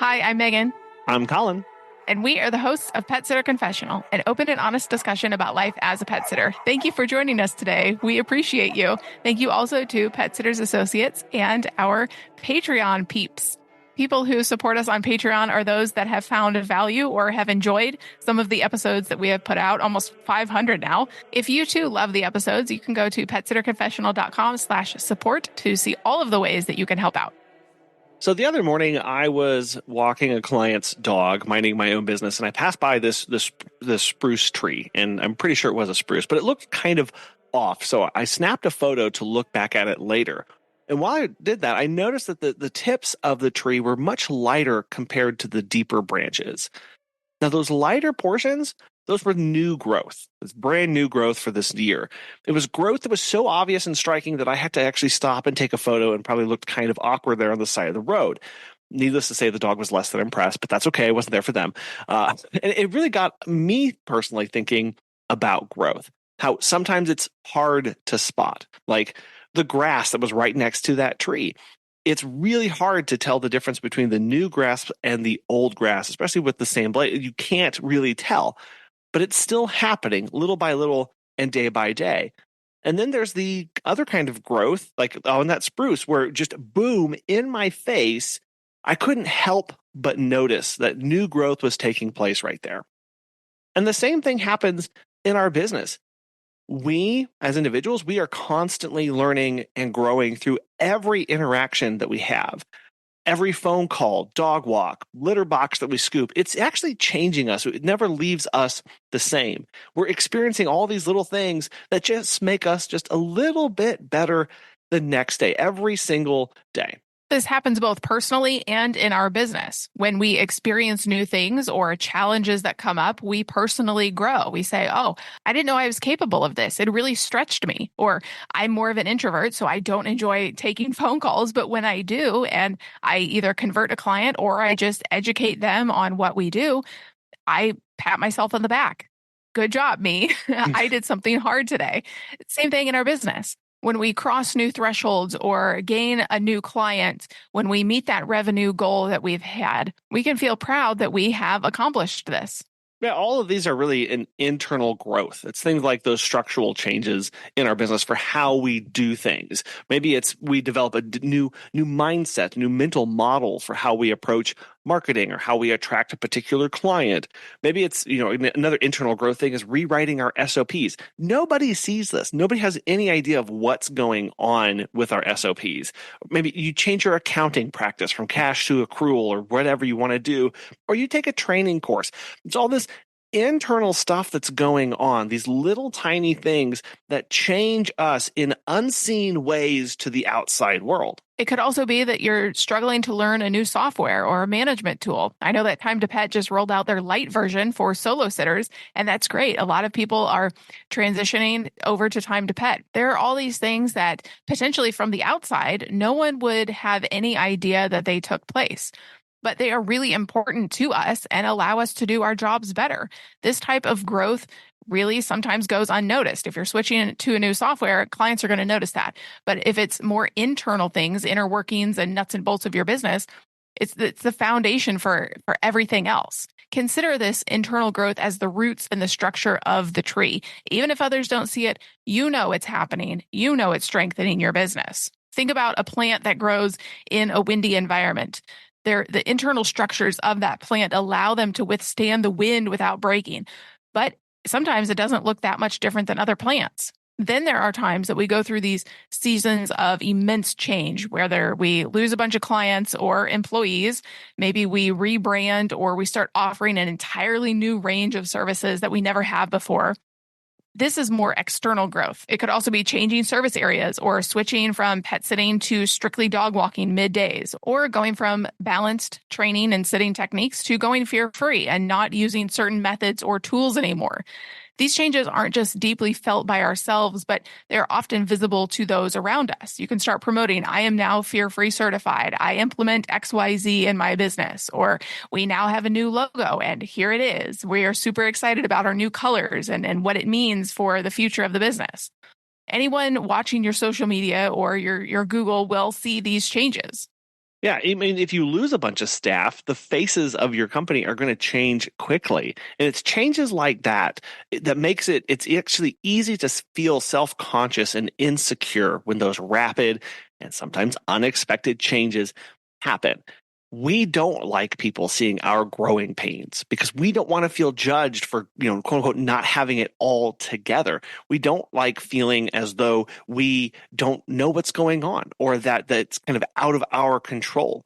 Hi, I'm Megan, I'm Colin. and we are the hosts of Pet Sitter Confessional, an open and honest discussion about life as a pet sitter. Thank you for joining us today. We appreciate you. Thank you also to Pet Sitters Associates and our Patreon peeps. People who support us on Patreon are those that have found value or have enjoyed some of the episodes that we have put out, almost 500 now. If you too love the episodes, you can go to petsitterconfessional.com/support to see all of the ways that you can help out. So the other morning, I was walking a client's dog, minding my own business, and I passed by this spruce tree, and I'm pretty sure it was a spruce, but it looked kind of off. So I snapped a photo to look back at it later. And while I did that, I noticed that the tips of the tree were much lighter compared to the deeper branches. Now, those lighter portions, those were new growth. It's brand new growth for this year. It was growth that was so obvious and striking that I had to actually stop and take a photo and probably looked kind of awkward there on the side of the road. Needless to say, the dog was less than impressed, but that's okay. I wasn't there for them. And it really got me personally thinking about growth, how sometimes it's hard to spot, like the grass that was right next to that tree. It's really hard to tell the difference between the new grass and the old grass, especially with the same blade. You can't really tell, but it's still happening little by little and day by day. And then there's the other kind of growth, like on that spruce, where just boom, in my face, I couldn't help but notice that new growth was taking place right there. And the same thing happens in our business. We, as individuals, we are constantly learning and growing through every interaction that we have. Every phone call, dog walk, litter box that we scoop, it's actually changing us. It never leaves us the same. We're experiencing all these little things that just make us just a little bit better the next day, every single day. This happens both personally and in our business. When we experience new things or challenges that come up, we personally grow. We say, oh, I didn't know I was capable of this. It really stretched me. Or I'm more of an introvert, so I don't enjoy taking phone calls. But when I do, and I either convert a client or I just educate them on what we do, I pat myself on the back. Good job, me. I did something hard today. Same thing in our business. When we cross new thresholds or gain a new client, when we meet that revenue goal that we've had, we can feel proud that we have accomplished this. Yeah, all of these are really an internal growth. It's things like those structural changes in our business for how we do things. Maybe it's we develop a new mindset, new mental model for how we approach marketing or how we attract a particular client. Maybe it's, another internal growth thing is rewriting our SOPs. Nobody sees this. Nobody has any idea of what's going on with our SOPs. Maybe you change your accounting practice from cash to accrual or whatever you want to do, or you take a training course. It's all this internal stuff that's going on, these little tiny things that change us in unseen ways to the outside world. It could also be that you're struggling to learn a new software or a management tool. I know that Time to Pet just rolled out their light version for solo sitters, and that's great. A lot of people are transitioning over to Time to Pet. There are all these things that potentially from the outside, no one would have any idea that they took place, but they are really important to us and allow us to do our jobs better. This type of growth really sometimes goes unnoticed. If you're switching to a new software, clients are going to notice that. But if it's more internal things, inner workings and nuts and bolts of your business, it's the foundation for everything else. Consider this internal growth as the roots and the structure of the tree. Even if others don't see it, you know it's happening. You know it's strengthening your business. Think about a plant that grows in a windy environment. The internal structures of that plant allow them to withstand the wind without breaking. But sometimes it doesn't look that much different than other plants. Then there are times that we go through these seasons of immense change, whether we lose a bunch of clients or employees, maybe we rebrand or we start offering an entirely new range of services that we never have before. This is more external growth. It could also be changing service areas or switching from pet sitting to strictly dog walking middays, or going from balanced training and sitting techniques to going fear-free and not using certain methods or tools anymore. These changes aren't just deeply felt by ourselves, but they're often visible to those around us. You can start promoting, I am now fear-free certified. I implement XYZ in my business. Or we now have a new logo and here it is. We are super excited about our new colors and what it means for the future of the business. Anyone watching your social media or your Google will see these changes. Yeah, I mean, if you lose a bunch of staff, the faces of your company are going to change quickly. And it's changes like that that makes it's actually easy to feel self-conscious and insecure when those rapid and sometimes unexpected changes happen. We don't like people seeing our growing pains because we don't want to feel judged for, quote unquote, not having it all together. We don't like feeling as though we don't know what's going on or that that's kind of out of our control.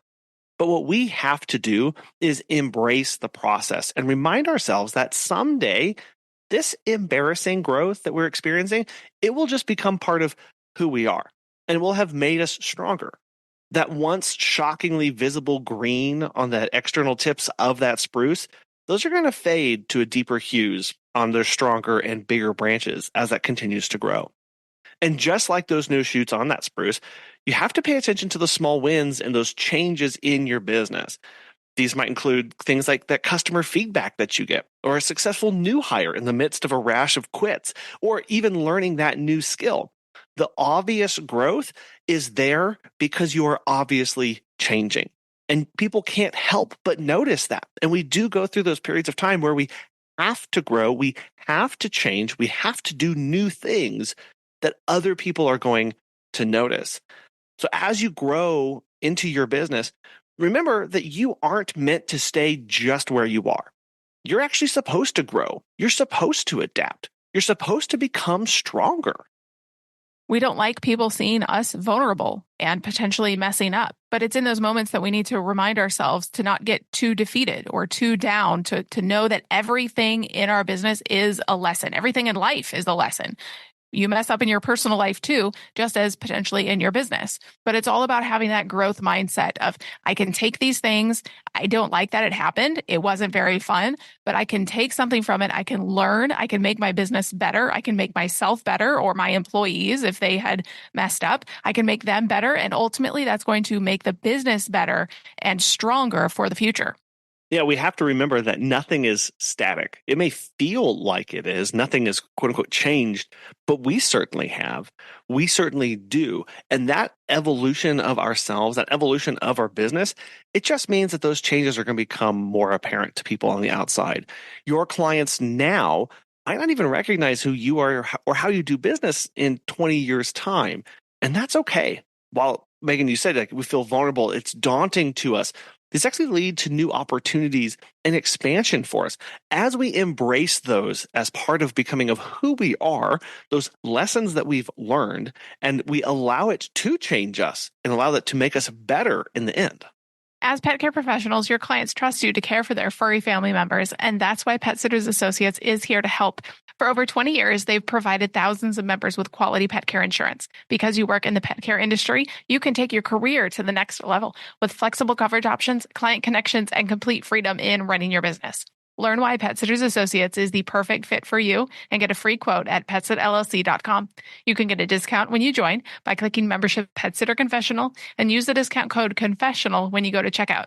But what we have to do is embrace the process and remind ourselves that someday this embarrassing growth that we're experiencing, it will just become part of who we are and will have made us stronger. That once shockingly visible green on the external tips of that spruce, those are going to fade to a deeper hues on their stronger and bigger branches as that continues to grow. And just like those new shoots on that spruce, you have to pay attention to the small wins and those changes in your business. These might include things like that customer feedback that you get, or a successful new hire in the midst of a rash of quits, or even learning that new skill. The obvious growth is there because you are obviously changing. And people can't help but notice that. And we do go through those periods of time where we have to grow, we have to change, we have to do new things that other people are going to notice. So as you grow into your business, remember that you aren't meant to stay just where you are. You're actually supposed to grow. You're supposed to adapt. You're supposed to become stronger. We don't like people seeing us vulnerable and potentially messing up. But it's in those moments that we need to remind ourselves to not get too defeated or too down, to know that everything in our business is a lesson. Everything in life is a lesson. You mess up in your personal life too, just as potentially in your business. But it's all about having that growth mindset of, I can take these things. I don't like that it happened. It wasn't very fun, but I can take something from it. I can learn. I can make my business better. I can make myself better, or my employees, if they had messed up, I can make them better. And ultimately, that's going to make the business better and stronger for the future. Yeah, we have to remember that nothing is static. It may feel like it is, nothing is quote unquote changed, but we certainly have. We certainly do. And that evolution of ourselves, that evolution of our business, it just means that those changes are going to become more apparent to people on the outside. Your clients now might not even recognize who you are or how you do business in 20 years' time. And that's okay. While Megan, you said like we feel vulnerable, it's daunting to us. These actually lead to new opportunities and expansion for us. As we embrace those as part of becoming of who we are, those lessons that we've learned, and we allow it to change us and allow that to make us better in the end. As pet care professionals, your clients trust you to care for their furry family members, and that's why Pet Sitters Associates is here to help. For over 20 years, they've provided thousands of members with quality pet care insurance. Because you work in the pet care industry, you can take your career to the next level with flexible coverage options, client connections, and complete freedom in running your business. Learn why Pet Sitters Associates is the perfect fit for you and get a free quote at petsitllc.com. You can get a discount when you join by clicking membership Pet Sitter Confessional and use the discount code Confessional when you go to checkout.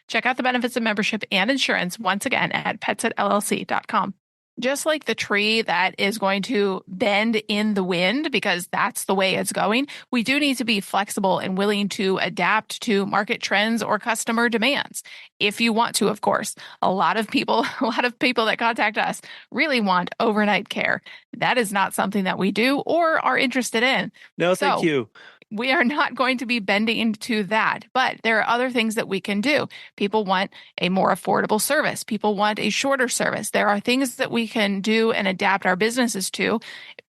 Check out the benefits of membership and insurance once again at petsitllc.com. Just like the tree that is going to bend in the wind because that's the way it's going, we do need to be flexible and willing to adapt to market trends or customer demands. If you want to, of course. A lot of people that contact us really want overnight care. That is not something that we do or are interested in. No, thank you. We are not going to be bending into that, but there are other things that we can do. People want a more affordable service. People want a shorter service. There are things that we can do and adapt our businesses to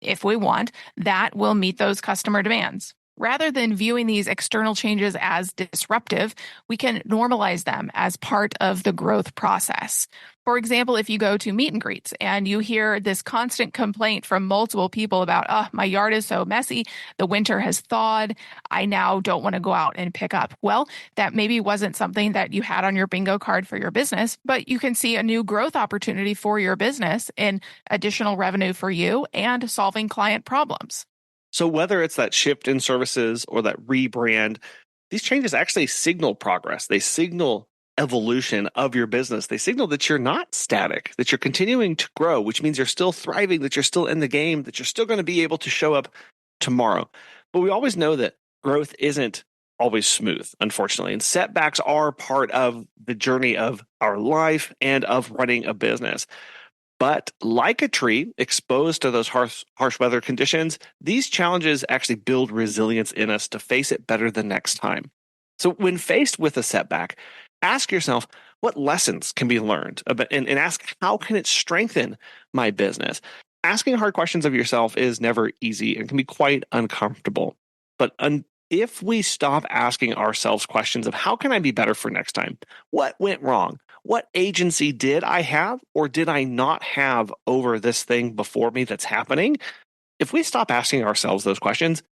if we want that will meet those customer demands. Rather than viewing these external changes as disruptive, we can normalize them as part of the growth process. For example, if you go to meet and greets and you hear this constant complaint from multiple people about, oh, my yard is so messy, the winter has thawed, I now don't want to go out and pick up. Well, that maybe wasn't something that you had on your bingo card for your business, but you can see a new growth opportunity for your business in additional revenue for you and solving client problems. So whether it's that shift in services or that rebrand, these changes actually signal progress. They signal evolution of your business. They signal that you're not static, that you're continuing to grow, which means you're still thriving, that you're still in the game, that you're still going to be able to show up tomorrow. But we always know that growth isn't always smooth, unfortunately. And setbacks are part of the journey of our life and of running a business. But like a tree exposed to those harsh weather conditions, these challenges actually build resilience in us to face it better the next time. So when faced with a setback, ask yourself what lessons can be learned and ask how can it strengthen my business. Asking hard questions of yourself is never easy and can be quite uncomfortable. But if we stop asking ourselves questions of how can I be better for next time? What went wrong? What agency did I have or did I not have over this thing before me that's happening? If we stop asking ourselves those questions,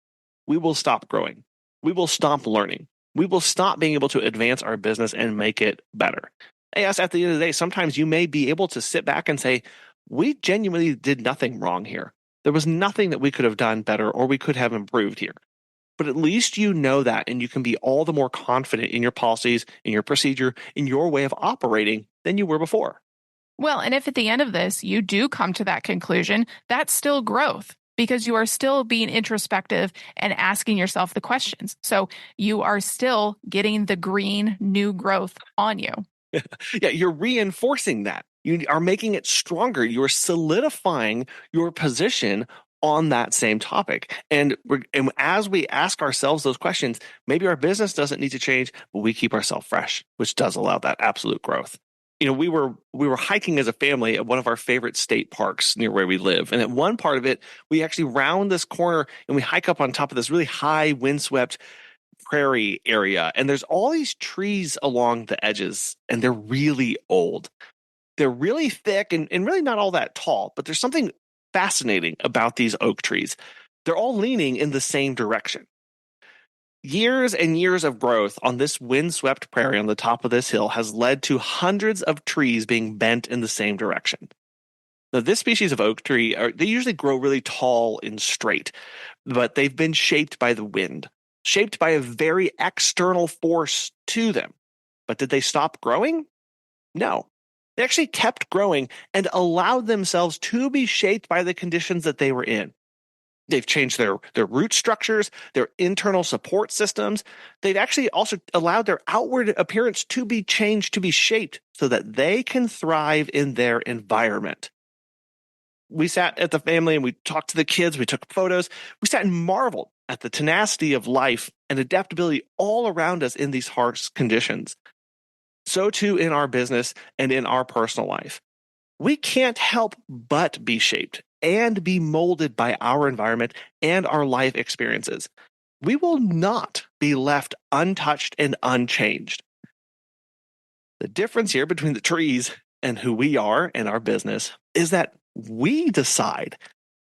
we will stop growing. We will stop learning. We will stop being able to advance our business and make it better. Yes, at the end of the day, sometimes you may be able to sit back and say, we genuinely did nothing wrong here. There was nothing that we could have done better or we could have improved here. But at least you know that, and you can be all the more confident in your policies, in your procedure, in your way of operating than you were before. Well, and if at the end of this you do come to that conclusion, that's still growth because you are still being introspective and asking yourself the questions. So you are still getting the green new growth on you. Yeah, you're reinforcing that. You are making it stronger. You're solidifying your position on that same topic. And as we ask ourselves those questions, maybe our business doesn't need to change, but we keep ourselves fresh, which does allow that absolute growth. We were hiking as a family at one of our favorite state parks near where we live. And at one part of it, we actually round this corner and we hike up on top of this really high windswept prairie area. And there's all these trees along the edges, and they're really old. They're really thick and really not all that tall, but there's something fascinating about these oak trees. They're all leaning in the same direction. Years and years of growth on this windswept prairie on the top of this hill has led to hundreds of trees being bent in the same direction. Now, this species of oak tree, they usually grow really tall and straight, but they've been shaped by the wind, shaped by a very external force to them. But did they stop growing? No. They actually kept growing and allowed themselves to be shaped by the conditions that they were in. They've changed their root structures, their internal support systems. They've actually also allowed their outward appearance to be changed, to be shaped so that they can thrive in their environment. We sat at the family and we talked to the kids, we took photos, we sat and marveled at the tenacity of life and adaptability all around us in these harsh conditions. So too in our business and in our personal life. We can't help but be shaped and be molded by our environment and our life experiences. We will not be left untouched and unchanged. The difference here between the trees and who we are and our business is that we decide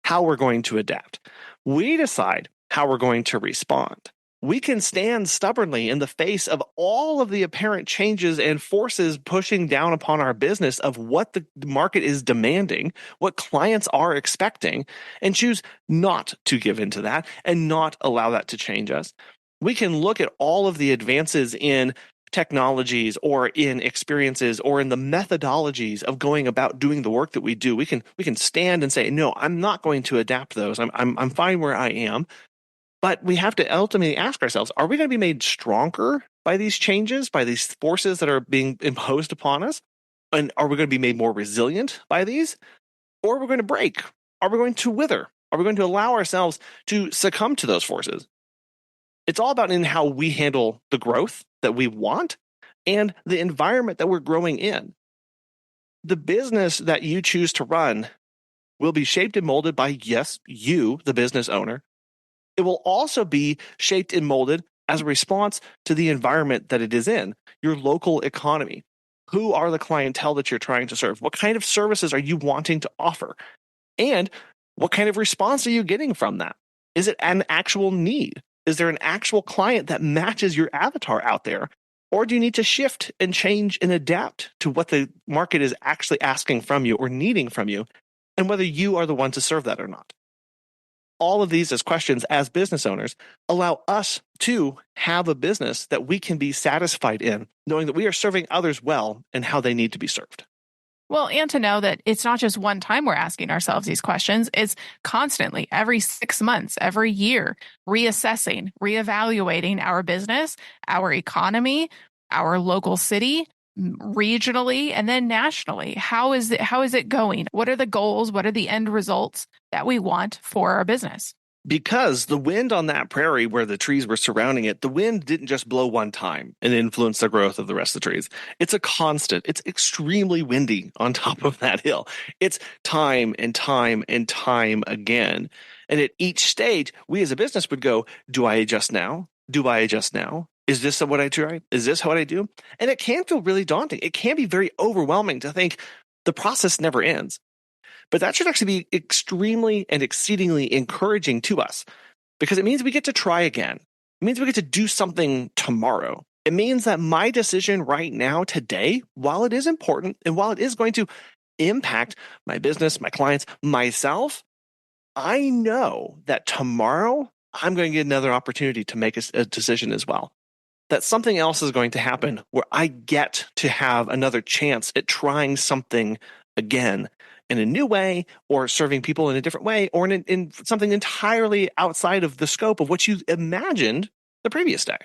how we're going to adapt. We decide how we're going to respond. We can stand stubbornly in the face of all of the apparent changes and forces pushing down upon our business of what the market is demanding, what clients are expecting, and choose not to give into that and not allow that to change us. We can look at all of the advances in technologies or in experiences or in the methodologies of going about doing the work that we do. We can stand and say, no, I'm not going to adapt those. I'm fine where I am. But we have to ultimately ask ourselves, are we going to be made stronger by these changes, by these forces that are being imposed upon us? And are we going to be made more resilient by these? Or are we going to break? Are we going to wither? Are we going to allow ourselves to succumb to those forces? It's all about in how we handle the growth that we want and the environment that we're growing in. The business that you choose to run will be shaped and molded by, yes, you, the business owner. It will also be shaped and molded as a response to the environment that it is in, your local economy. Who are the clientele that you're trying to serve? What kind of services are you wanting to offer? And what kind of response are you getting from that? Is it an actual need? Is there an actual client that matches your avatar out there? Or do you need to shift and change and adapt to what the market is actually asking from you or needing from you, and whether you are the one to serve that or not? All of these as questions as business owners allow us to have a business that we can be satisfied in, knowing that we are serving others well and how they need to be served. Well, and to know that it's not just one time we're asking ourselves these questions, it's constantly, every 6 months, every year, reassessing, reevaluating our business, our economy, our local city, regionally, and then nationally. How is it going? What are the goals? What are the end results that we want for our business? Because the wind on that prairie where the trees were surrounding it, the wind didn't just blow one time and influence the growth of the rest of the trees. It's a constant. It's extremely windy on top of that hill. It's time and time and time again. And at each stage, we as a business would go, do I adjust now? Do I adjust now? Is this what I try? Is this what I do? And it can feel really daunting. It can be very overwhelming to think the process never ends. But that should actually be extremely and exceedingly encouraging to us because it means we get to try again. It means we get to do something tomorrow. It means that my decision right now, today, while it is important and while it is going to impact my business, my clients, myself, I know that tomorrow I'm going to get another opportunity to make a decision as well. That something else is going to happen where I get to have another chance at trying something again in a new way or serving people in a different way or in something entirely outside of the scope of what you imagined the previous day.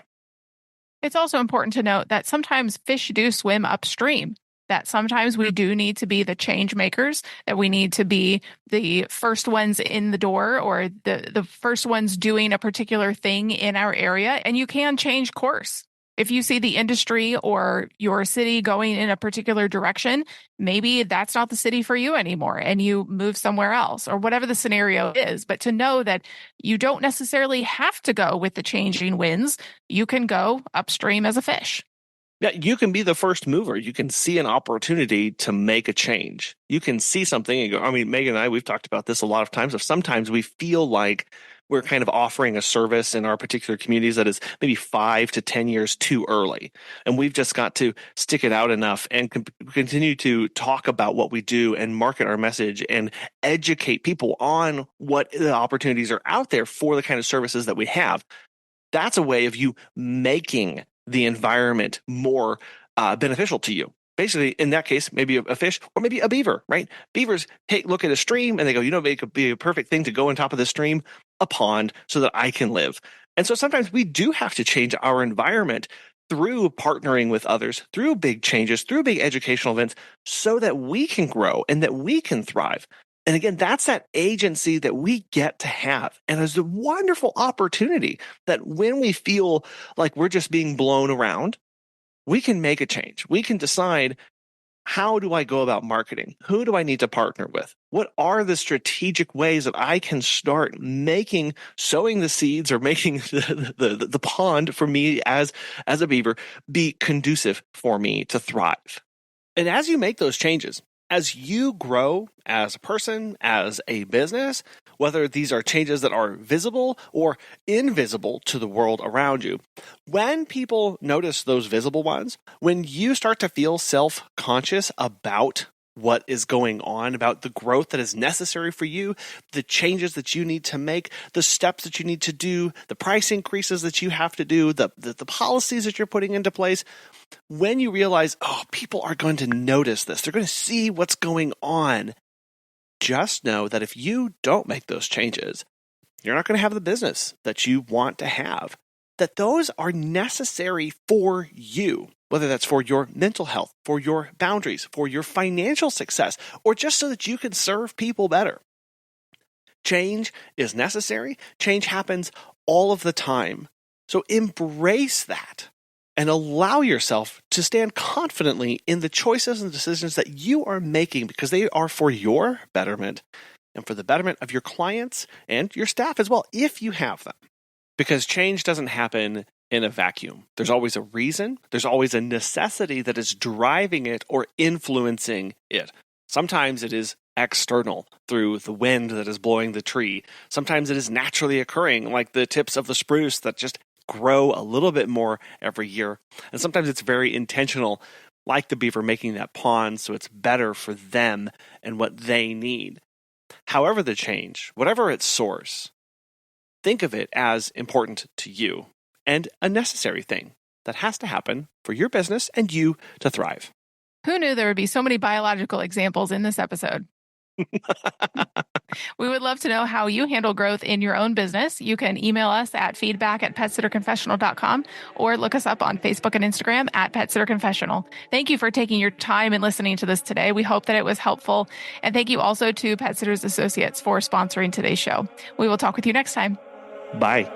It's also important to note that sometimes fish do swim upstream, that sometimes we do need to be the change makers, that we need to be the first ones in the door or the first ones doing a particular thing in our area. And you can change course. If you see the industry or your city going in a particular direction, maybe that's not the city for you anymore and you move somewhere else or whatever the scenario is. But to know that you don't necessarily have to go with the changing winds, you can go upstream as a fish. Yeah, you can be the first mover. You can see an opportunity to make a change. You can see something and go, I mean, Megan and I, we've talked about this a lot of times. Of sometimes we feel like we're kind of offering a service in our particular communities that is maybe 5 to 10 years too early. And we've just got to stick it out enough and continue to talk about what we do and market our message and educate people on what the opportunities are out there for the kind of services that we have. That's a way of you making the environment more beneficial to you. Basically, in that case, maybe a fish or maybe a beaver, right? Beavers look at a stream and they go, it could be a perfect thing to go on top of the stream, a pond, so that I can live. And so sometimes we do have to change our environment through partnering with others, through big changes, through big educational events, so that we can grow and that we can thrive. And again, that's that agency that we get to have. And it's a wonderful opportunity that when we feel like we're just being blown around, we can make a change. We can decide, how do I go about marketing? Who do I need to partner with? What are the strategic ways that I can start sowing the seeds or making the pond for me as a beaver be conducive for me to thrive? And as you make those changes, as you grow as a person, as a business, whether these are changes that are visible or invisible to the world around you, when people notice those visible ones, when you start to feel self-conscious about what is going on, about the growth that is necessary for you, the changes that you need to make, the steps that you need to do, the price increases that you have to do, the policies that you're putting into place, when you realize, people are going to notice this, they're going to see what's going on, just know that if you don't make those changes, you're not going to have the business that you want to have, that those are necessary for you, whether that's for your mental health, for your boundaries, for your financial success, or just so that you can serve people better. Change is necessary. Change happens all of the time. So embrace that and allow yourself to stand confidently in the choices and decisions that you are making, because they are for your betterment and for the betterment of your clients and your staff as well, if you have them. Because change doesn't happen in a vacuum. There's always a reason. There's always a necessity that is driving it or influencing it. Sometimes it is external through the wind that is blowing the tree. Sometimes it is naturally occurring, like the tips of the spruce that just grow a little bit more every year. And sometimes it's very intentional, like the beaver making that pond so it's better for them and what they need. However the change, whatever its source, think of it as important to you and a necessary thing that has to happen for your business and you to thrive. Who knew there would be so many biological examples in this episode? We would love to know how you handle growth in your own business. You can email us at feedback@petsitterconfessional.com or look us up on Facebook and Instagram at PetSitterConfessional. Thank you for taking your time and listening to this today. We hope that it was helpful. And thank you also to Pet Sitters Associates for sponsoring today's show. We will talk with you next time. Bye.